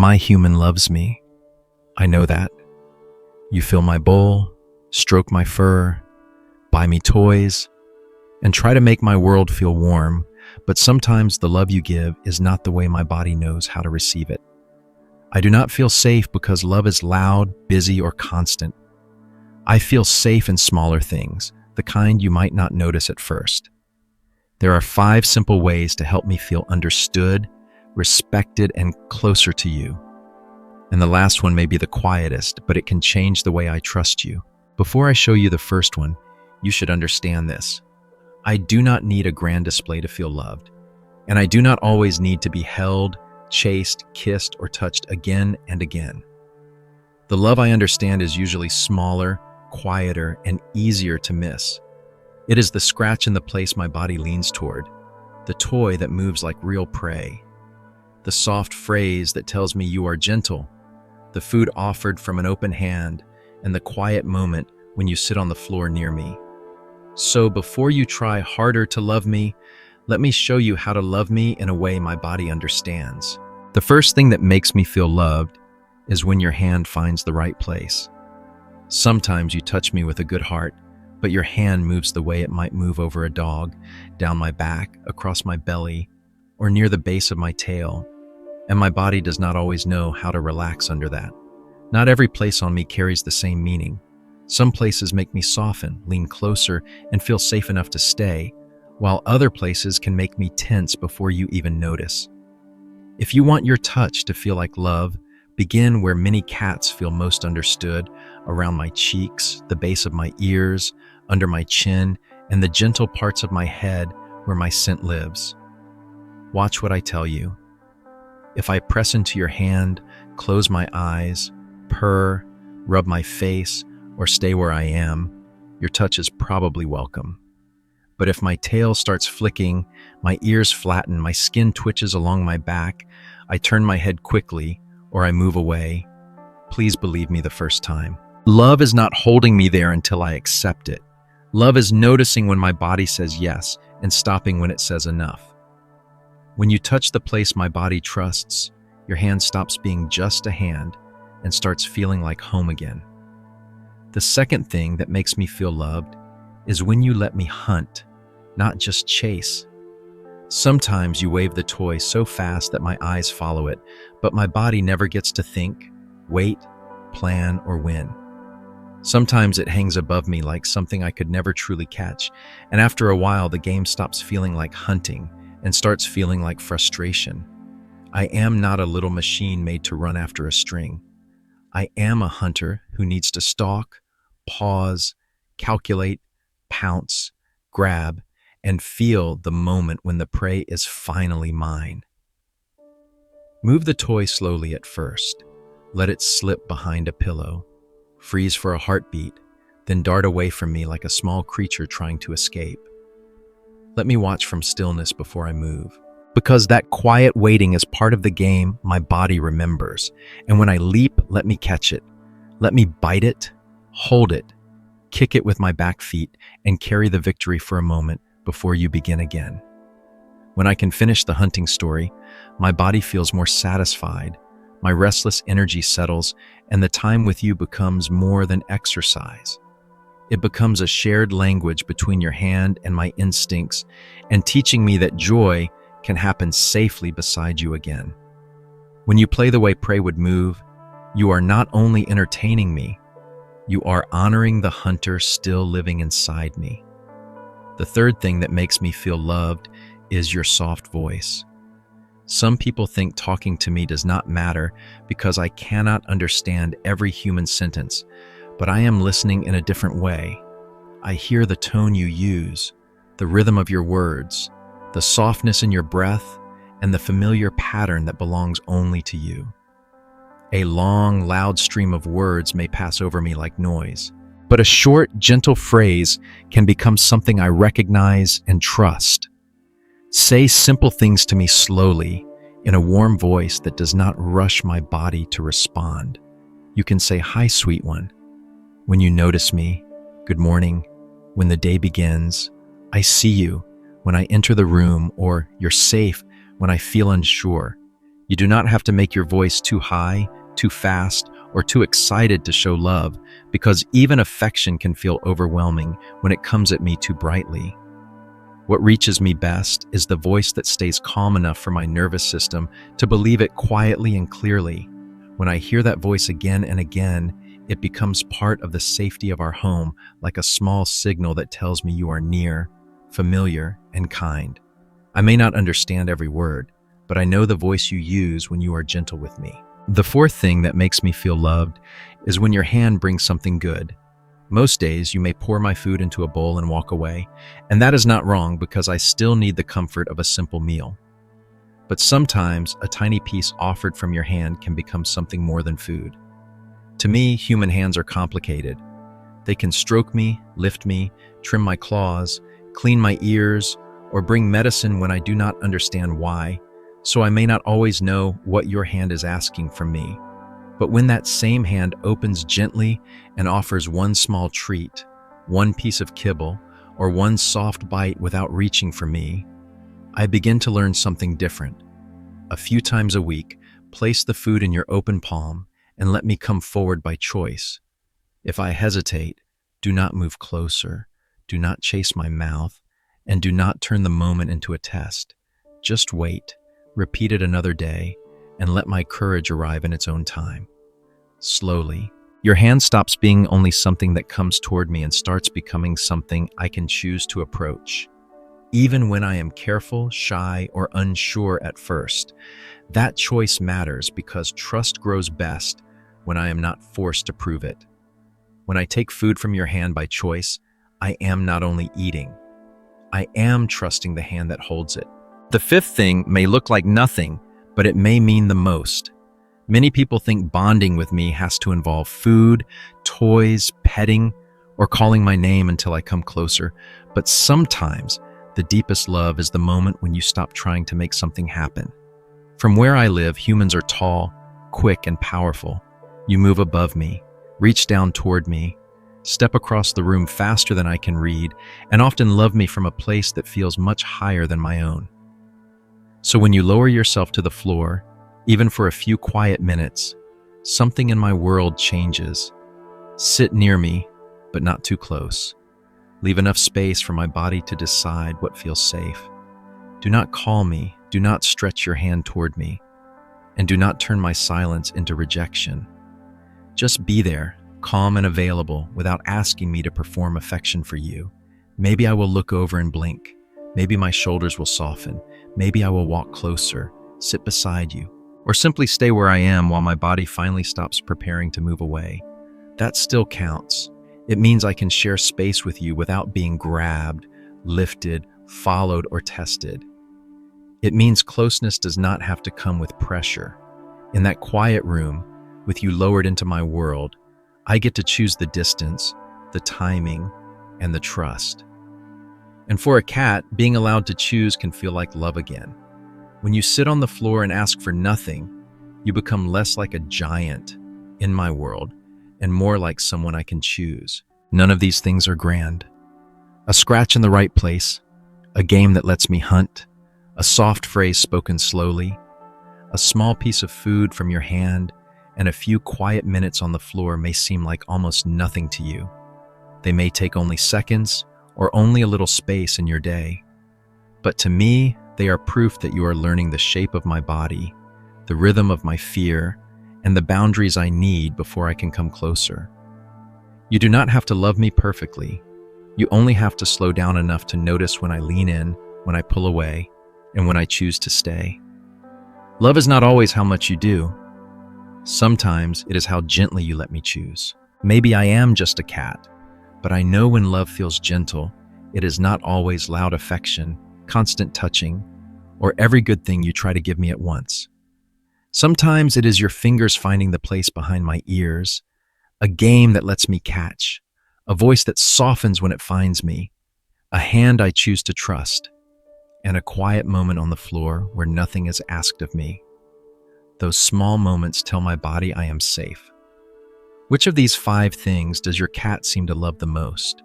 My human loves me. I know that. You fill my bowl, stroke my fur, buy me toys, and try to make my world feel warm, but sometimes the love you give is not the way my body knows how to receive it. I do not feel safe because love is loud, busy, or constant. I feel safe in smaller things, the kind you might not notice at first. There are 5 simple ways to help me feel understood, respected, and closer to you. And the last one may be the quietest, but it can change the way I trust you. Before I show you the first one, you should understand this. I do not need a grand display to feel loved, and I do not always need to be held, chased, kissed, or touched again and again. The love I understand is usually smaller, quieter, and easier to miss. It is the scratch in the place my body leans toward, the toy that moves like real prey, the soft phrase that tells me you are gentle, the food offered from an open hand, and the quiet moment when you sit on the floor near me. So before you try harder to love me, let me show you how to love me in a way my body understands. The first thing that makes me feel loved is when your hand finds the right place. Sometimes you touch me with a good heart, but your hand moves the way it might move over a dog, down my back, across my belly, or near the base of my tail, and my body does not always know how to relax under that. Not every place on me carries the same meaning. Some places make me soften, lean closer, and feel safe enough to stay, while other places can make me tense before you even notice. If you want your touch to feel like love, begin where many cats feel most understood, around my cheeks, the base of my ears, under my chin, and the gentle parts of my head where my scent lives. Watch what I tell you. If I press into your hand, close my eyes, purr, rub my face, or stay where I am, your touch is probably welcome. But if my tail starts flicking, my ears flatten, my skin twitches along my back, I turn my head quickly, or I move away, please believe me the first time. Love is not holding me there until I accept it. Love is noticing when my body says yes and stopping when it says enough. When you touch the place my body trusts, your hand stops being just a hand and starts feeling like home again. The second thing that makes me feel loved is when you let me hunt, not just chase. Sometimes you wave the toy so fast that my eyes follow it, but my body never gets to think, wait, plan, or win. Sometimes it hangs above me like something I could never truly catch, and after a while the game stops feeling like hunting and starts feeling like frustration. I am not a little machine made to run after a string. I am a hunter who needs to stalk, pause, calculate, pounce, grab, and feel the moment when the prey is finally mine. Move the toy slowly at first. Let it slip behind a pillow. Freeze for a heartbeat, then dart away from me like a small creature trying to escape. Let me watch from stillness before I move. Because that quiet waiting is part of the game my body remembers. And when I leap, let me catch it. Let me bite it, hold it, kick it with my back feet, and carry the victory for a moment before you begin again. When I can finish the hunting story, my body feels more satisfied, my restless energy settles, and the time with you becomes more than exercise. It becomes a shared language between your hand and my instincts, and teaching me that joy can happen safely beside you again. When you play the way prey would move, you are not only entertaining me, you are honoring the hunter still living inside me. The third thing that makes me feel loved is your soft voice. Some people think talking to me does not matter because I cannot understand every human sentence, but I am listening in a different way. I hear the tone you use, the rhythm of your words, the softness in your breath, and the familiar pattern that belongs only to you. A long, loud stream of words may pass over me like noise, but a short, gentle phrase can become something I recognize and trust. Say simple things to me slowly, in a warm voice that does not rush my body to respond. You can say, "Hi, sweet one." When you notice me, "Good morning." When the day begins, "I see you." When I enter the room, or "You're safe," when I feel unsure. You do not have to make your voice too high, too fast, or too excited to show love, because even affection can feel overwhelming when it comes at me too brightly. What reaches me best is the voice that stays calm enough for my nervous system to believe it quietly and clearly. When I hear that voice again and again, it becomes part of the safety of our home, like a small signal that tells me you are near, familiar, and kind. I may not understand every word, but I know the voice you use when you are gentle with me. The fourth thing that makes me feel loved is when your hand brings something good. Most days, you may pour my food into a bowl and walk away, and that is not wrong because I still need the comfort of a simple meal. But sometimes, a tiny piece offered from your hand can become something more than food. To me, human hands are complicated. They can stroke me, lift me, trim my claws, clean my ears, or bring medicine when I do not understand why, so I may not always know what your hand is asking from me. But when that same hand opens gently and offers one small treat, one piece of kibble, or one soft bite without reaching for me, I begin to learn something different. A few times a week, place the food in your open palm and let me come forward by choice. If I hesitate, do not move closer, do not chase my mouth, and do not turn the moment into a test. Just wait, repeat it another day, and let my courage arrive in its own time. Slowly, your hand stops being only something that comes toward me and starts becoming something I can choose to approach. Even when I am careful, shy, or unsure at first, that choice matters because trust grows best when I am not forced to prove it. When I take food from your hand by choice, I am not only eating, I am trusting the hand that holds it. The fifth thing may look like nothing, but it may mean the most. Many people think bonding with me has to involve food, toys, petting, or calling my name until I come closer. But sometimes, the deepest love is the moment when you stop trying to make something happen. From where I live, humans are tall, quick, and powerful. You move above me, reach down toward me, step across the room faster than I can read, and often love me from a place that feels much higher than my own. So when you lower yourself to the floor, even for a few quiet minutes, something in my world changes. Sit near me, but not too close. Leave enough space for my body to decide what feels safe. Do not call me, do not stretch your hand toward me, and do not turn my silence into rejection. Just be there, calm and available, without asking me to perform affection for you. Maybe I will look over and blink. Maybe my shoulders will soften. Maybe I will walk closer, sit beside you, or simply stay where I am while my body finally stops preparing to move away. That still counts. It means I can share space with you without being grabbed, lifted, followed, or tested. It means closeness does not have to come with pressure. In that quiet room, with you lowered into my world, I get to choose the distance, the timing, and the trust. And for a cat, being allowed to choose can feel like love again. When you sit on the floor and ask for nothing, you become less like a giant in my world and more like someone I can choose. None of these things are grand. A scratch in the right place, a game that lets me hunt, a soft phrase spoken slowly, a small piece of food from your hand, and a few quiet minutes on the floor may seem like almost nothing to you. They may take only seconds or only a little space in your day. But to me, they are proof that you are learning the shape of my body, the rhythm of my fear, and the boundaries I need before I can come closer. You do not have to love me perfectly. You only have to slow down enough to notice when I lean in, when I pull away, and when I choose to stay. Love is not always how much you do. Sometimes it is how gently you let me choose. Maybe I am just a cat, but I know when love feels gentle, it is not always loud affection, constant touching, or every good thing you try to give me at once. Sometimes it is your fingers finding the place behind my ears, a game that lets me catch, a voice that softens when it finds me, a hand I choose to trust, and a quiet moment on the floor where nothing is asked of me. Those small moments tell my body I am safe. Which of these 5 things does your cat seem to love the most?